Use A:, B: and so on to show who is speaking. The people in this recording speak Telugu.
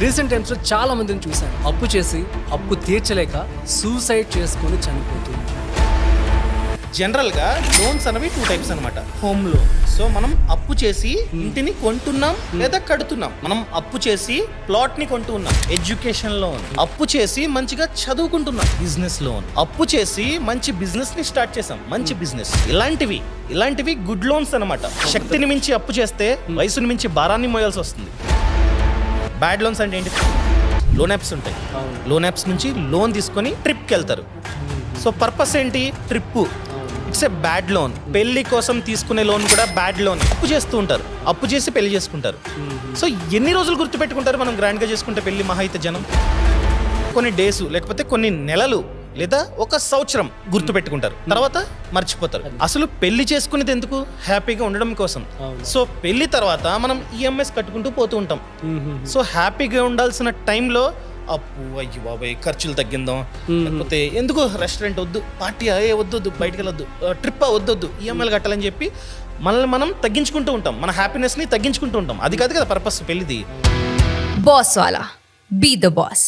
A: రీసెంట్ టైమ్స్లో చాలా మందిని చూశాను, అప్పు చేసి అప్పు తీర్చలేక సూసైడ్ చేసుకొని చనిపోతుంది.
B: జనరల్గా లోన్స్ అనేవి 2 టైప్స్ అనమాట. హోమ్ లోన్, సో మనం అప్పు చేసి ఇంటిని కొంటున్నాం లేదా కడుతున్నాం. మనం అప్పు చేసి ప్లాట్ ని కొంటూ ఉన్నాం. Education loan. అప్పు చేసి మంచిగా చదువుకుంటున్నాం. Business loan. అప్పు చేసి మంచి బిజినెస్ ని స్టార్ట్ చేసాం, మంచి బిజినెస్. ఇలాంటివి గుడ్ లోన్స్ అనమాట. శక్తిని మించి అప్పు చేస్తే వయసుని మించి భారాన్ని మోయాల్సి వస్తుంది. బ్యాడ్ లోన్స్ అంటే ఏంటి? లోన్ యాప్స్ ఉంటాయి. లోన్ యాప్స్ నుంచి లోన్ తీసుకొని ట్రిప్కి వెళ్తారు. సో పర్పస్ ఏంటి? Trip. It's a bad loan. పెళ్లి కోసం తీసుకునే లోన్ కూడా బ్యాడ్ లోన్. అప్పు చేస్తూ ఉంటారు, అప్పు చేసి పెళ్లి చేసుకుంటారు. సో ఎన్ని రోజులు గుర్తుపెట్టుకుంటారు మనం గ్రాండ్గా చేసుకుంటే పెళ్లి? మహా అయితే జనం కొన్ని డేస్, లేకపోతే కొన్ని నెలలు, లేదా 1 సంవత్సరం గుర్తుపెట్టుకుంటారు, తర్వాత మర్చిపోతారు. అసలు పెళ్లి చేసుకునేది ఎందుకు? హ్యాపీగా ఉండడం కోసం. సో పెళ్లి తర్వాత మనం ఈఎంఐస్ కట్టుకుంటూ పోతూ ఉంటాం. సో హ్యాపీగా ఉండాల్సిన టైంలో అప్పు, అయ్యి బాబాయ్ ఖర్చులు తగ్గిందాం, లేకపోతే ఎందుకు రెస్టారెంట్ వద్దు, పార్టీ వద్దు, బయటకు వెళ్ళొద్దు, ట్రిప్ వద్దు, ఈఎంఐలు కట్టాలని చెప్పి మనల్ని మనం తగ్గించుకుంటూ ఉంటాం, మన హ్యాపీనెస్ని తగ్గించుకుంటూ ఉంటాం. అది కాదు కదా పర్పస్ పెళ్లిది.
C: బాస్ వాలా, బీ ద బాస్.